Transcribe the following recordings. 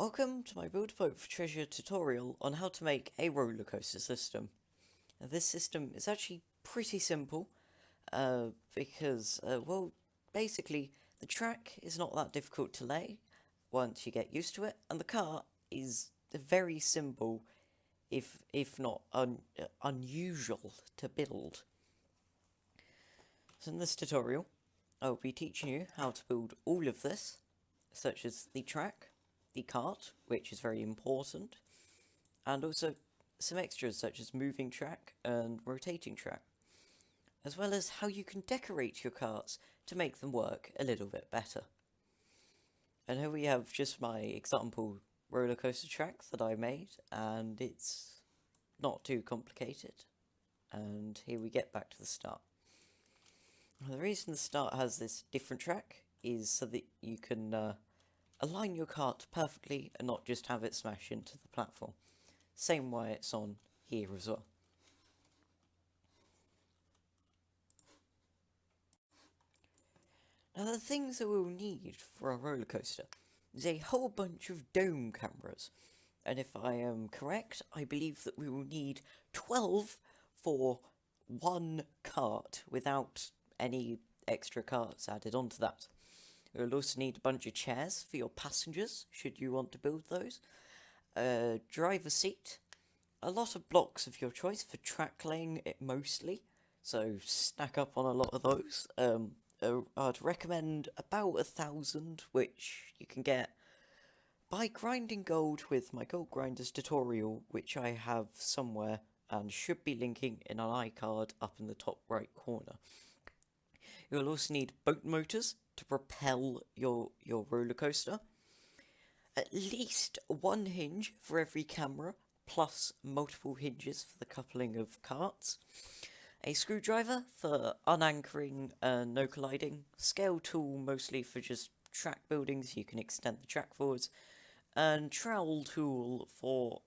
Welcome to my Build Boat for Treasure tutorial on how to make a roller coaster system. Now, this system is actually pretty simple because, basically the track is not that difficult to lay once you get used to it, and the cart is very simple, if not unusual to build. So in this tutorial, I'll be teaching you how to build all of this, such as the track, the cart, which is very important, and also some extras such as moving track and rotating track, as well as how you can decorate your carts to make them work a little bit better. And here we have just my example roller coaster track that I made, and it's not too complicated. And here we get back to the start. Now, the reason the start has this different track is so that you can align your cart perfectly and not just have it smash into the platform. Same way it's on here as well. Now, the things that we'll need for a roller coaster is a whole bunch of dome cameras, and if I am correct, I believe that we will need 12 for one cart without any extra carts added onto that. You'll also need a bunch of chairs for your passengers, should you want to build those. A driver's seat. A lot of blocks of your choice for track laying mostly, so stack up on a lot of those. I'd recommend about 1,000, which you can get by grinding gold with my gold grinders tutorial, which I have somewhere and should be linking in an iCard up in the top right corner. You'll also need boat motors to propel your roller coaster. At least one hinge for every camera, plus multiple hinges for the coupling of carts. A screwdriver for unanchoring and no colliding. Scale tool mostly for just track building so you can extend the track forwards. And trowel tool for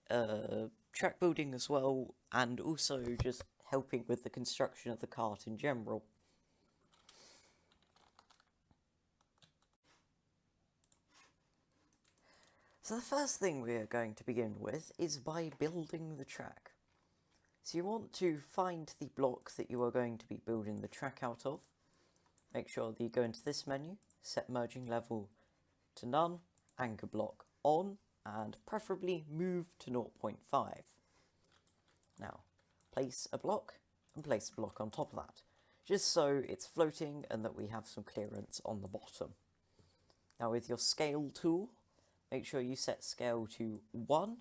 track building as well, and also just helping with the construction of the cart in general. So the first thing we are going to begin with is by building the track. So you want to find the block that you are going to be building the track out of. Make sure that you go into this menu, set merging level to none, anchor block on, and preferably move to 0.5. Now, place a block and place a block on top of that, just so it's floating and that we have some clearance on the bottom. Now with your scale tool, make sure you set scale to 1,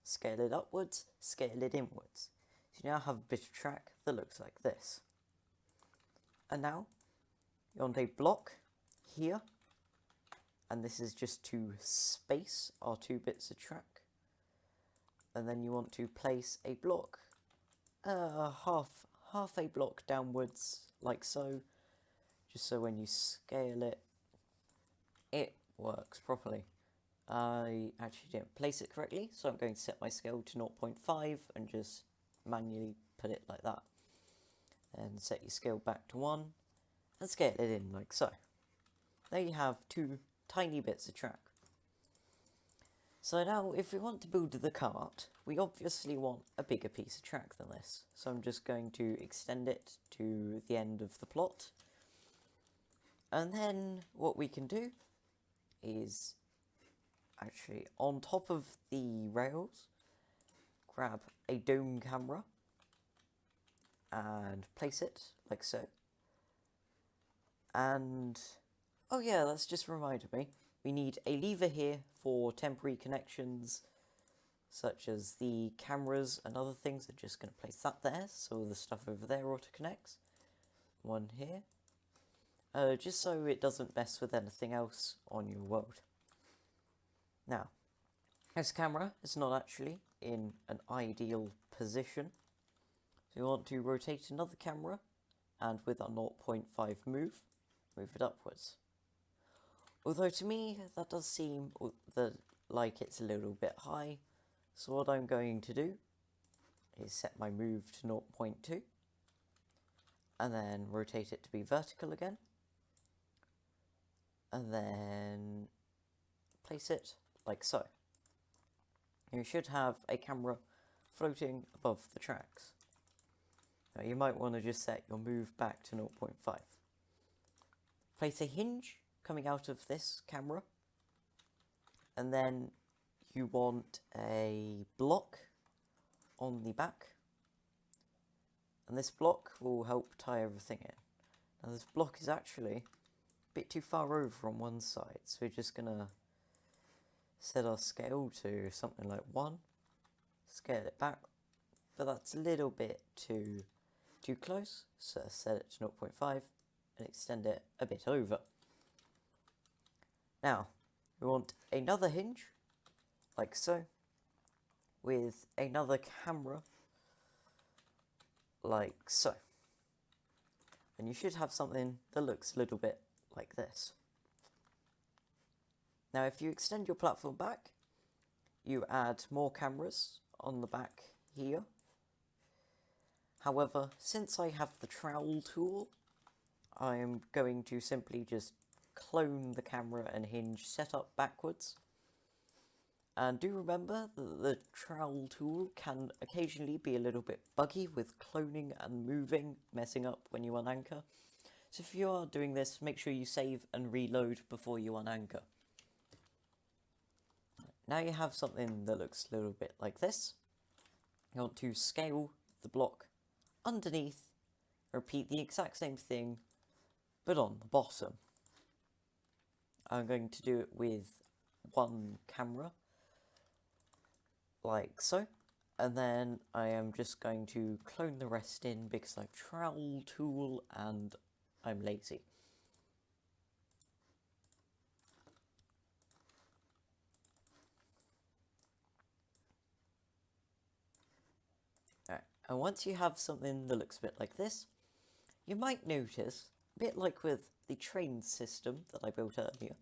scale it upwards, scale it inwards. So you now have a bit of track that looks like this. And now, you want a block here, and this is just to space our 2 bits of track. And then you want to place a block, half a block downwards, like so, just so when you scale it, it works properly. I actually didn't place it correctly, so I'm going to set my scale to 0.5 and just manually put it like that. And set your scale back to 1 and scale it in like so. There you have 2 tiny bits of track. So now if we want to build the cart, we obviously want a bigger piece of track than this. So I'm just going to extend it to the end of the plot. And then what we can do is actually, on top of the rails, grab a dome camera and place it like so. And, oh yeah, that's just reminded me, we need a lever here for temporary connections, such as the cameras and other things. I'm just going to place that there, so the stuff over there auto connects. One here, just so it doesn't mess with anything else on your world. Now, this camera is not actually in an ideal position, so you want to rotate another camera, and with a 0.5 move it upwards. Although to me, that does seem like it's a little bit high, so what I'm going to do is set my move to 0.2, and then rotate it to be vertical again, and then place it like so. you should have a camera floating above the tracks. Now you might want to just set your move back to 0.5. Place a hinge coming out of this camera, and then you want a block on the back, and this block will help tie everything in. Now this block is actually a bit too far over on one side, so we're just going to set our scale to something like 1, scale it back, but that's a little bit too close, so set it to 0.5 and extend it a bit over. Now, we want another hinge, like so, with another camera, like so. And you should have something that looks a little bit like this. Now, if you extend your platform back, you add more cameras on the back here. However, since I have the trowel tool, I am going to simply just clone the camera and hinge set up backwards. And do remember that the trowel tool can occasionally be a little bit buggy with cloning and moving, messing up when you unanchor. So if you are doing this, make sure you save and reload before you unanchor. Now you have something that looks a little bit like this. You want to scale the block underneath, repeat the exact same thing, but on the bottom. I'm going to do it with one camera, like so, and then I am just going to clone the rest in because I've trowel tool and I'm lazy. Alright, and once you have something that looks a bit like this, you might notice, a bit like with the train system that I built earlier,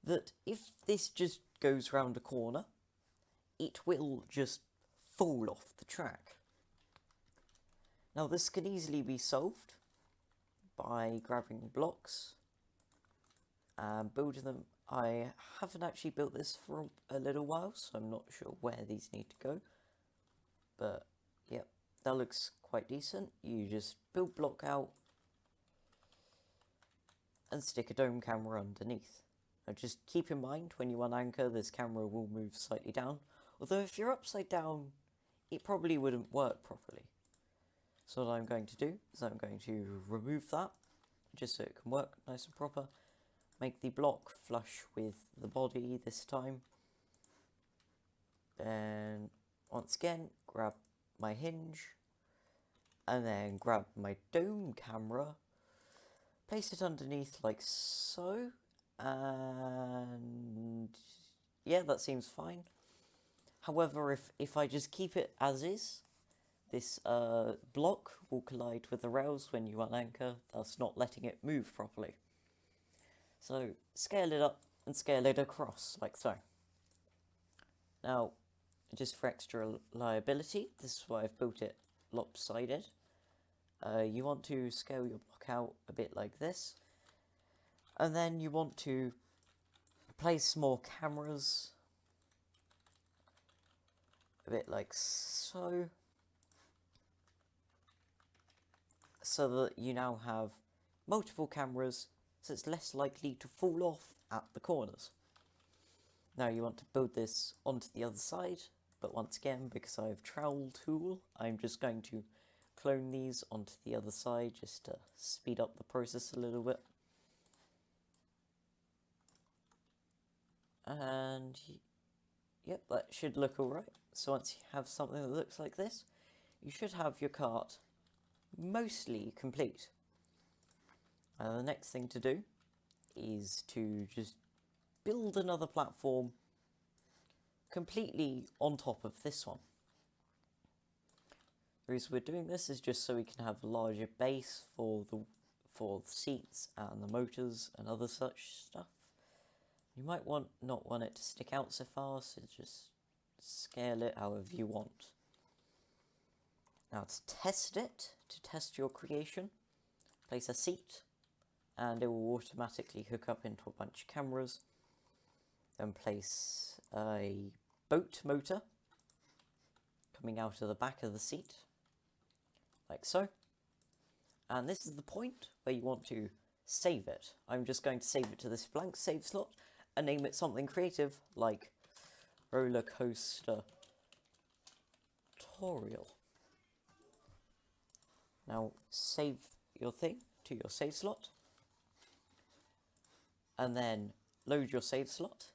that if this just goes round a corner, it will just fall off the track. Now this can easily be solved by grabbing blocks and building them. I haven't actually built this for a little while, so I'm not sure where these need to go. But yep, that looks quite decent. You just build block out and stick a dome camera underneath. Now just keep in mind when you unanchor, this camera will move slightly down. Although if you're upside down, it probably wouldn't work properly. So what I'm going to do is I'm going to remove that, just so it can work nice and proper. Make the block flush with the body this time. Then, once again, grab my hinge, and then grab my dome camera, place it underneath like so, and yeah, that seems fine. However, if I just keep it as is, this block will collide with the rails when you unanchor, thus not letting it move properly. So, scale it up and scale it across, like so. Now, just for extra reliability, this is why I've built it lopsided. You want to scale your block out a bit like this, and then you want to place more cameras, a bit like so, so that you now have multiple cameras, so it's less likely to fall off at the corners. Now you want to build this onto the other side, but once again, because I have trowel tool, I'm just going to clone these onto the other side just to speed up the process a little bit. And yep, that should look alright. So once you have something that looks like this, you should have your cart mostly complete. The next thing to do is to just build another platform completely on top of this one. The reason we're doing this is just so we can have a larger base for the seats and the motors and other such stuff. You might not want it to stick out so far, so just scale it however you want. Now to test your creation, place a seat, and it will automatically hook up into a bunch of cameras. Then place a boat motor coming out of the back of the seat, like so. And this is the point where you want to save it. I'm just going to save it to this blank save slot and name it something creative like Rollercoaster tutorial. Now save your thing to your save slot and then load your save slot.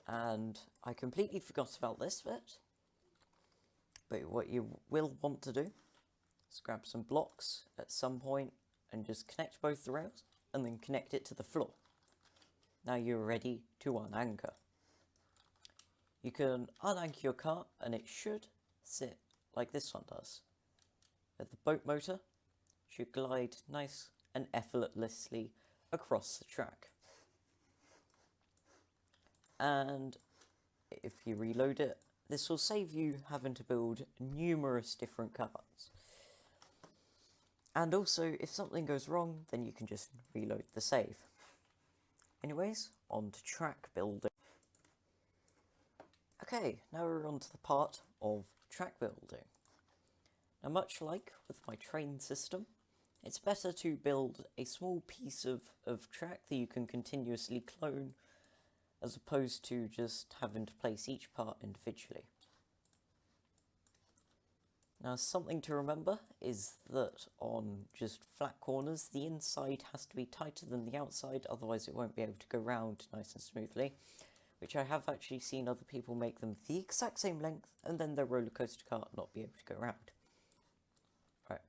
And I completely forgot about this bit, but what you will want to do is grab some blocks at some point and just connect both the rails and then connect it to the floor. Now you're ready to unanchor. You can unanchor your cart and it should sit like this one does. The boat motor should glide nice and effortlessly across the track. And if you reload it, this will save you having to build numerous different carts. And also, if something goes wrong, then you can just reload the save. Anyways, on to track building. Okay, now we're on to the part of track building. Now, much like with my train system, it's better to build a small piece of track that you can continuously clone, as opposed to just having to place each part individually. Now, something to remember is that on just flat corners, the inside has to be tighter than the outside, otherwise it won't be able to go round nice and smoothly, which I have actually seen other people make them the exact same length, and then their roller coaster cart not be able to go round. Right.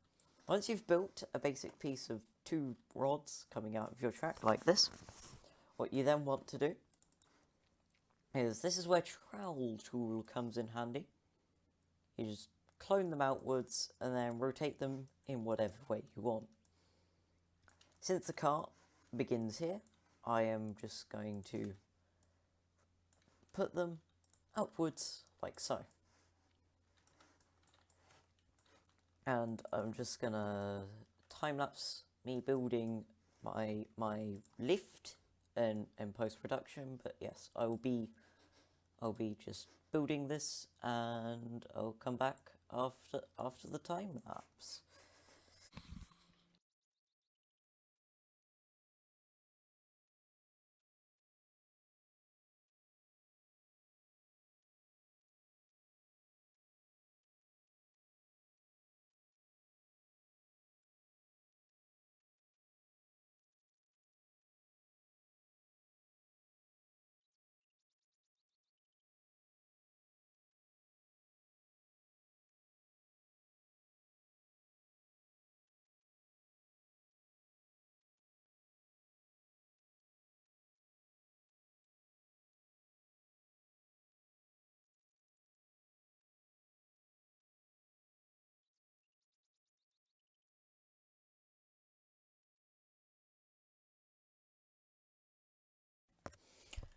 Once you've built a basic piece of 2 rods coming out of your track like this, what you then want to do is, this is where trowel tool comes in handy. You just clone them outwards and then rotate them in whatever way you want. Since the cart begins here, I am just going to put them outwards like so. And I'm just gonna time-lapse me building my lift in post-production, but yes, I'll be just building this, and I'll come back after the time lapse.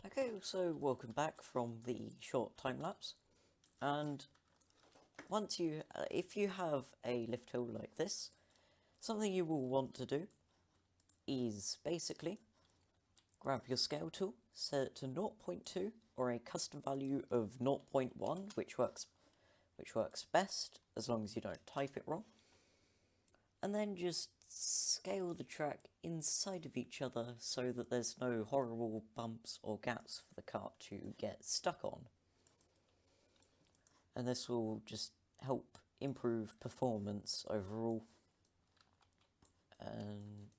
Okay, so welcome back from the short time lapse, and once you, if you have a lift tool like this, something you will want to do is basically grab your scale tool, set it to 0.2 or a custom value of 0.1, which works best as long as you don't type it wrong, and then just scale the track inside of each other so that there's no horrible bumps or gaps for the cart to get stuck on. And this will just help improve performance overall. And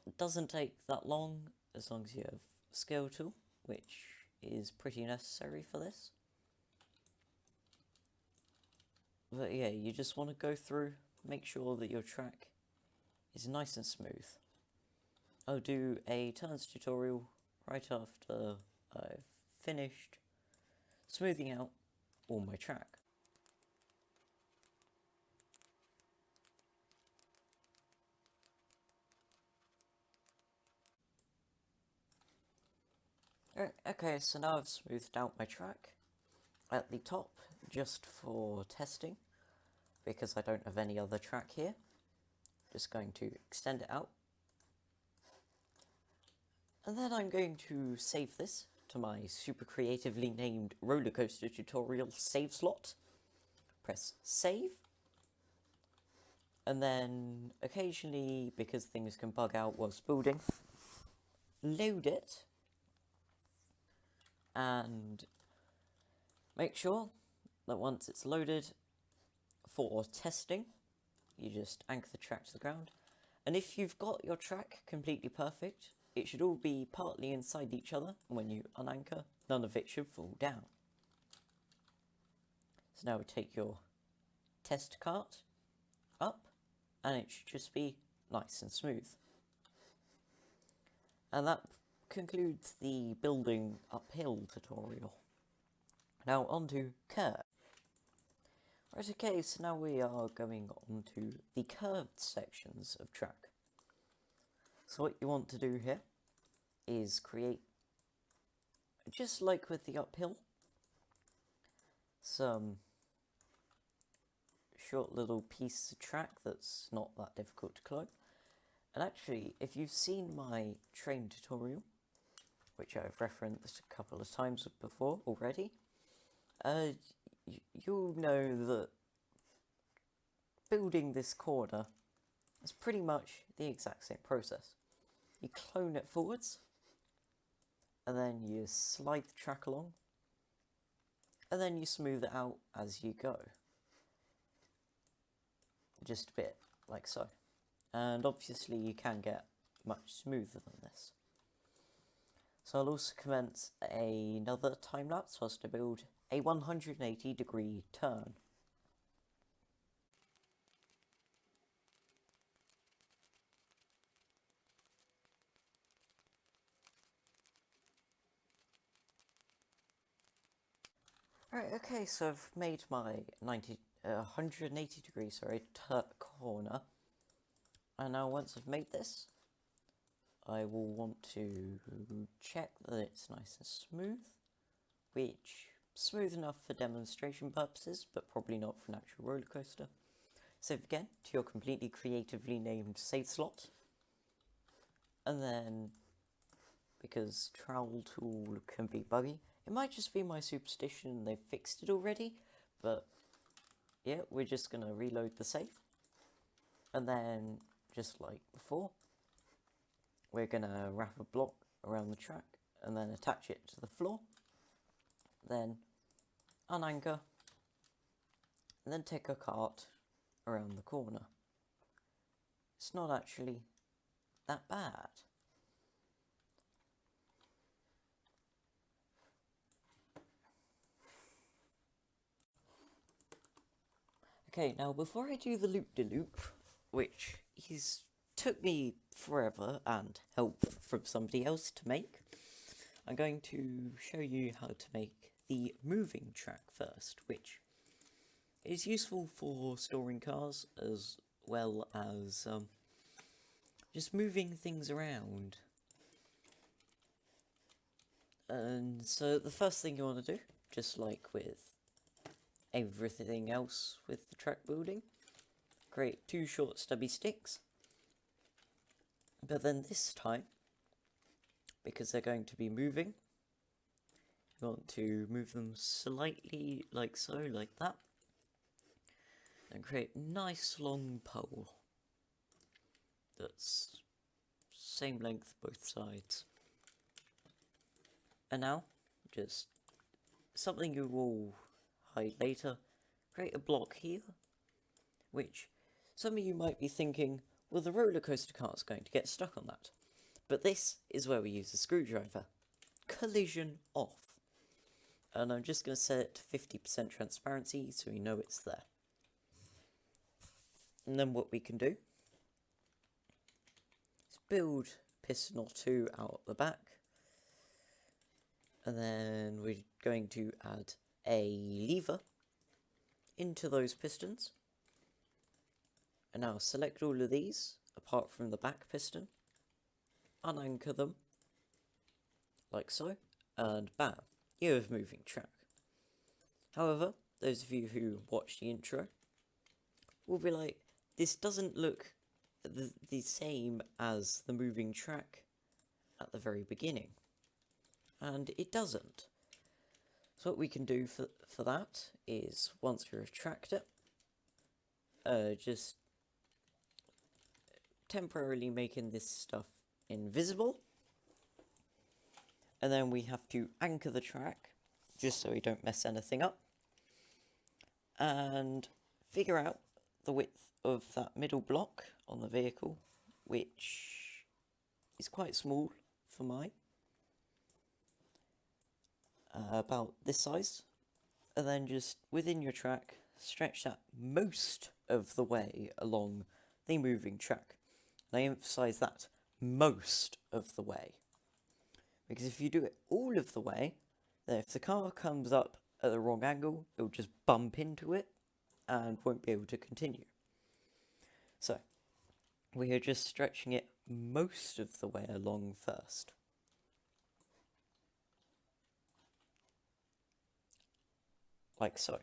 it doesn't take that long as long as you have a scale tool, which is pretty necessary for this. But yeah, you just want to go through, make sure that your track is nice and smooth. I'll do a turns tutorial right after I've finished smoothing out all my track. Okay, so now I've smoothed out my track at the top just for testing, because I don't have any other track here. Just going to extend it out. And then I'm going to save this to my super creatively named Rollercoaster tutorial save slot. Press save. And then occasionally, because things can bug out whilst building, load it. And make sure that once it's loaded for testing, you just anchor the track to the ground. And if you've got your track completely perfect, it should all be partly inside each other, and when you unanchor, none of it should fall down. So now we take your test cart up, and it should just be nice and smooth. And that concludes the building uphill tutorial. Now on to curve. Right, okay, so now we are going on to the curved sections of track. So what you want to do here is create, just like with the uphill, some short little piece of track that's not that difficult to climb. And actually, if you've seen my train tutorial, which I've referenced a couple of times before already, you'll know that building this corner is pretty much the exact same process. You clone it forwards, and then you slide the track along, and then you smooth it out as you go. Just a bit, like so. And obviously you can get much smoother than this. So I'll also commence another time-lapse whilst I build a 180-degree turn. Right, okay, so I've made my 180 degrees, corner. And now once I've made this, I will want to check that it's nice and smooth, which smooth enough for demonstration purposes, but probably not for an actual roller coaster. Save again to your completely creatively named save slot. And then, because trowel tool can be buggy, it might just be my superstition and they've fixed it already, but yeah, we're just going to reload the save. And then, just like before, we're going to wrap a block around the track and then attach it to the floor. Then unanchor, and then take a cart around the corner. It's not actually that bad. Okay, now before I do the loop-de-loop, which took me forever and help from somebody else to make, I'm going to show you how to make the moving track first, which is useful for storing cars as well as just moving things around. And so the first thing you want to do, just like with everything else with the track building, create two short stubby sticks. But then this time, because they're going to be moving, you want to move them slightly like so, like that, and create a nice long pole that's same length both sides. And now, just something you will hide later, create a block here, which some of you might be thinking, well, the roller coaster cart's going to get stuck on that. But this is where we use the screwdriver. Collision off. And I'm just going to set it to 50% transparency so we know it's there. And then what we can do is build a piston or two out the back. And then we're going to add a lever into those pistons. And now select all of these, apart from the back piston, unanchor them, like so, and bam, you have moving track. However, those of you who watch the intro will be like, this doesn't look the same as the moving track at the very beginning, and it doesn't. So what we can do for that is, once we retract it, just temporarily making this stuff invisible, and then we have to anchor the track just so we don't mess anything up, and figure out the width of that middle block on the vehicle, which is quite small for mine, about this size, and then just within your track stretch that most of the way along the moving track. And I emphasize that, most of the way, because if you do it all of the way, then if the car comes up at the wrong angle, it'll just bump into it and won't be able to continue. So we are just stretching it most of the way along first. Like so.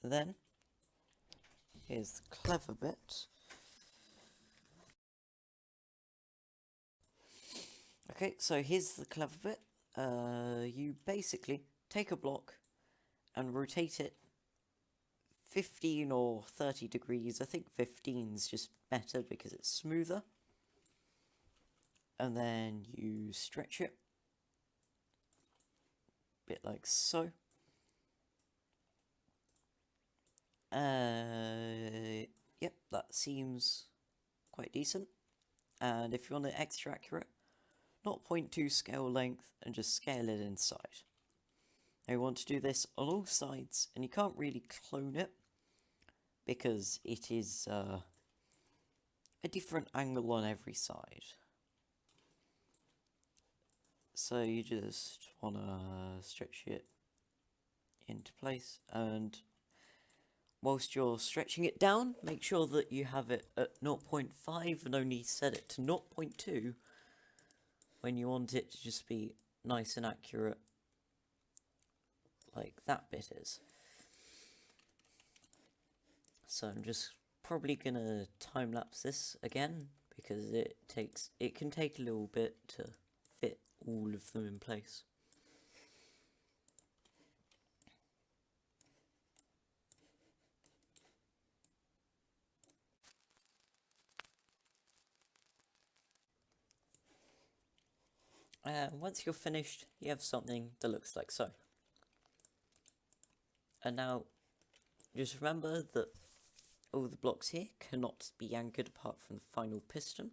Then, here's the clever bit. Okay, so here's the clever bit. You basically take a block and rotate it 15 or 30 degrees. I think 15's just better because it's smoother. And then you stretch it, a bit like so. Yep, that seems quite decent. And if you want it extra accurate, 0.2 scale length and just scale it inside. Now you want to do this on all sides, and you can't really clone it because it is a different angle on every side. So you just want to stretch it into place, and whilst you're stretching it down, make sure that you have it at 0.5 and only set it to 0.2 when you want it to just be nice and accurate, like that bit is. So I'm just probably gonna time-lapse this again, because it can take a little bit to fit all of them in place. Once you're finished, you have something that looks like so. And now, just remember that all the blocks here cannot be anchored apart from the final piston,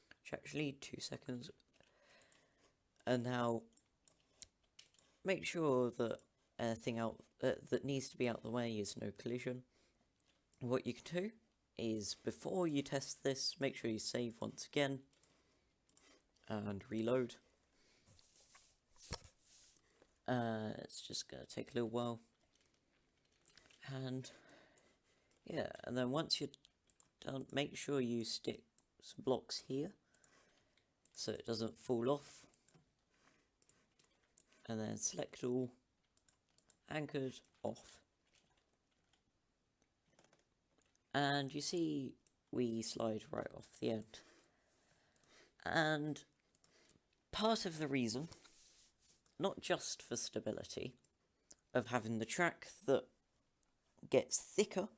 which actually 2 seconds. And now, make sure that anything out that needs to be out of the way is no collision. What you can do is, before you test this, make sure you save once again and reload. It's just going to take a little while. And yeah, and then once you're done, make sure you stick some blocks here so it doesn't fall off. And then select all, anchored, off. And you see we slide right off the end. And part of the reason, not just for stability, of having the track that gets thicker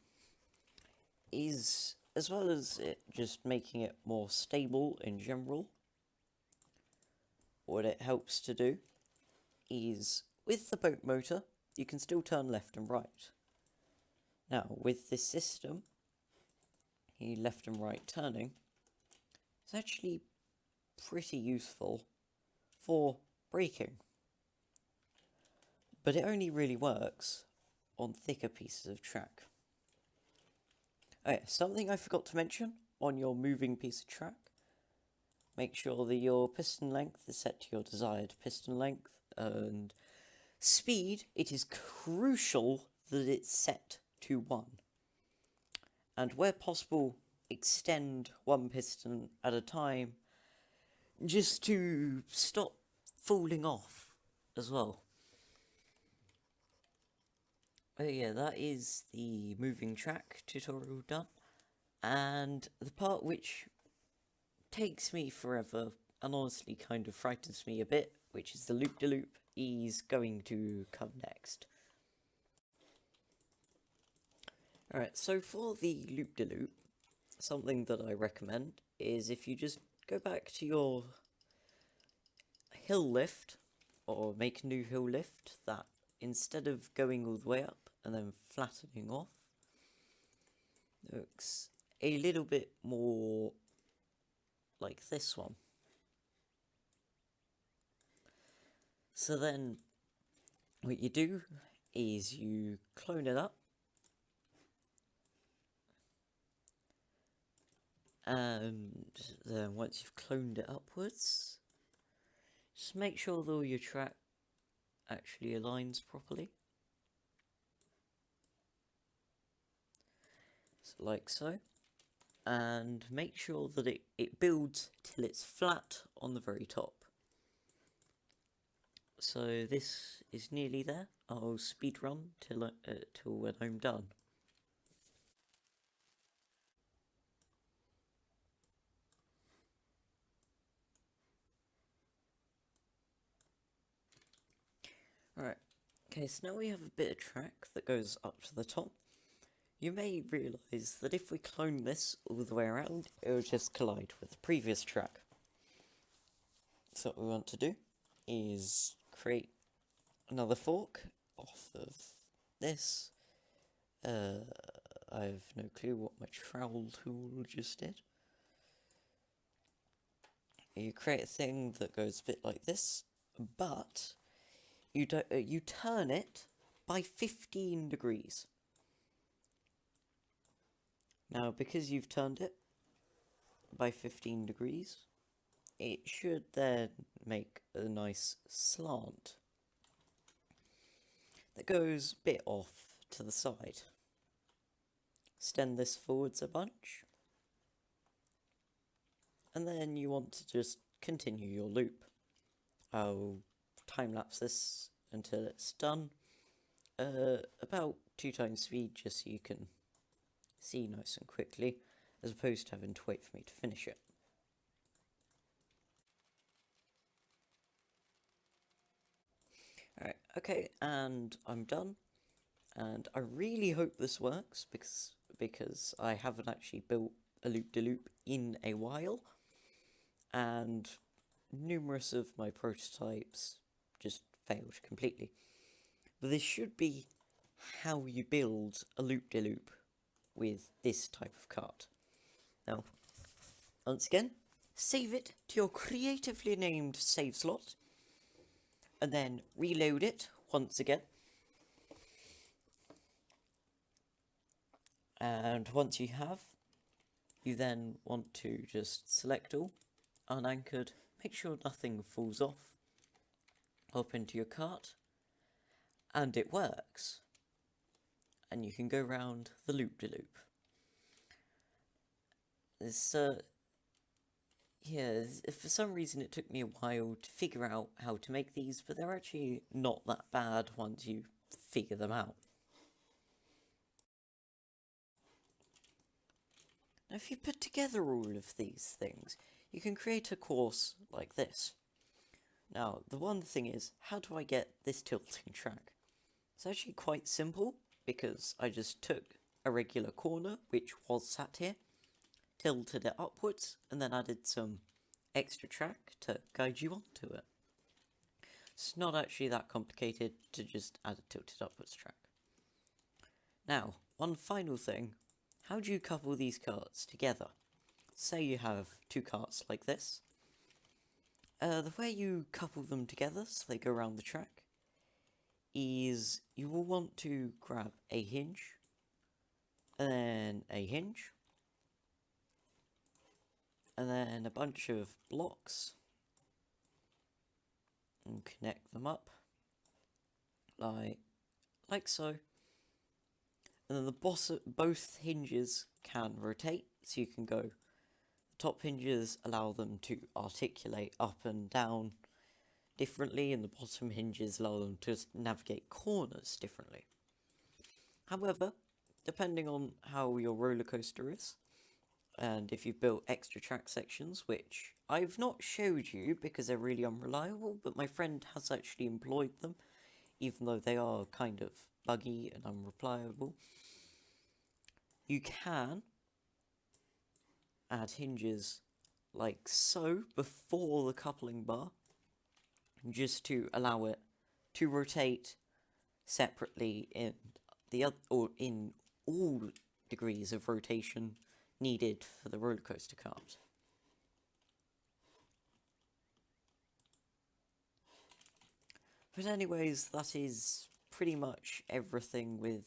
is, as well as it just making it more stable in general, what it helps to do is, with the boat motor, you can still turn left and right. Now, with this system, left and right turning, it's actually pretty useful for braking. But it only really works on thicker pieces of track. Okay, something I forgot to mention on your moving piece of track, make sure that your piston length is set to your desired piston length, and speed, it is crucial that it's set to 1. And where possible, extend one piston at a time, just to stop falling off as well. Oh yeah, that is the moving track tutorial done. And the part which takes me forever and honestly kind of frightens me a bit, which is the loop-de-loop, is going to come next. Alright, so for the loop-de-loop, something that I recommend is if you just go back to your hill lift, or make a new hill lift, that instead of going all the way up and then flattening off, looks a little bit more like this one. So then what you do is you clone it up, and then once you've cloned it upwards, just make sure that all your track actually aligns properly. So like so. And make sure that it builds till it's flat on the very top. So this is nearly there. I'll speed run till when I'm done. Alright, okay, so now we have a bit of track that goes up to the top. You may realise that if we clone this all the way around, it will just collide with the previous track. So what we want to do is create another fork off of this. I have no clue what my trowel tool just did. You create a thing that goes a bit like this, but you turn it by 15 degrees. Now, because you've turned it by 15 degrees, it should then make a nice slant that goes a bit off to the side. Extend this forwards a bunch, and then you want to just continue your loop. I'll time-lapse this until it's done, about 2 times speed, just so you can see nice and quickly, as opposed to having to wait for me to finish it. Alright, okay, and I'm done, and I really hope this works, because I haven't actually built a loop-de-loop in a while, and numerous of my prototypes just failed completely. But this should be how you build a loop-de-loop with this type of cart. Now, once again, save it to your creatively named save slot, and then reload it once again. And once you have, you then want to just select all, unanchored, make sure nothing falls off, up into your cart, and it works. And you can go round the loop-de-loop. For some reason it took me a while to figure out how to make these, but they're actually not that bad once you figure them out. Now, if you put together all of these things, you can create a course like this. Now, the one thing is, how do I get this tilting track? It's actually quite simple, because I just took a regular corner, which was sat here, tilted it upwards, and then added some extra track to guide you onto it. It's not actually that complicated to just add a tilted upwards track. Now, one final thing, how do you couple these carts together? Say you have 2 carts like this. The way you couple them together so they go around the track is you will want to grab a hinge, and then a hinge, and then a bunch of blocks, and connect them up like so. And then both hinges can rotate, so you can go, the top hinges allow them to articulate up and down differently, and the bottom hinges allow them to navigate corners differently. However, depending on how your roller coaster is, And if you've built extra track sections, which I've not showed you because they're really unreliable, but my friend has actually employed them, even though they are kind of buggy and unreliable, you can add hinges like so before the coupling bar, just to allow it to rotate separately in the other, or in all degrees of rotation needed for the roller coaster cart. But anyways, that is pretty much everything with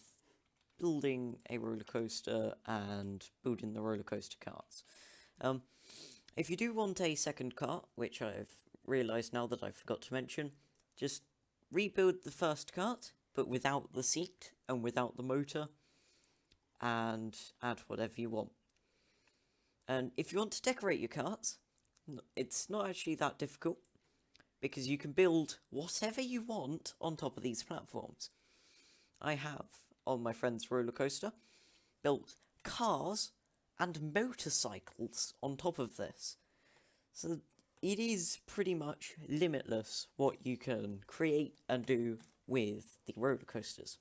building a roller coaster and building the roller coaster carts. If you do want a second cart, which I've realised now that I forgot to mention, just rebuild the first cart, but without the seat and without the motor, and add whatever you want. And if you want to decorate your carts, it's not actually that difficult, because you can build whatever you want on top of these platforms. I have, on my friend's roller coaster, built cars and motorcycles on top of this. So it is pretty much limitless what you can create and do with the roller coasters.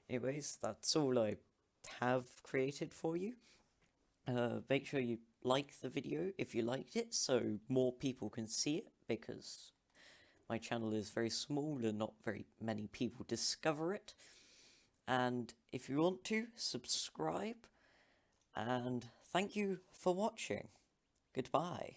Anyways, that's all I have created for you. Make sure you like the video if you liked it, so more people can see it, because my channel is very small and not very many people discover it. And if you want to, subscribe, and thank you for watching. Goodbye.